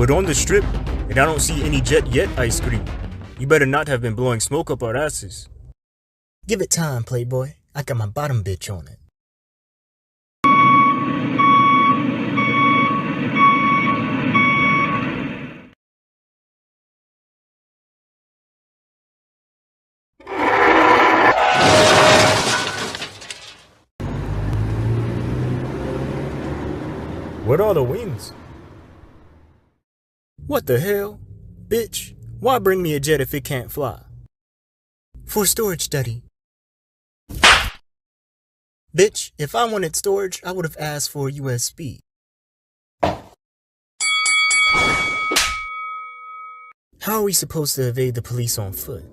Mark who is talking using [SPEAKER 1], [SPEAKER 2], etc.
[SPEAKER 1] We're on the strip, and I don't see any jet yet, ice cream. You better not have been blowing smoke up our asses.
[SPEAKER 2] Give it time, Playboy. I got my bottom bitch on it.
[SPEAKER 1] What are the wings?
[SPEAKER 2] What the hell? Bitch, why bring me a jet if it can't fly? For storage study. Bitch, if I wanted storage, I would have asked for a USB. How are we supposed to evade the police on foot?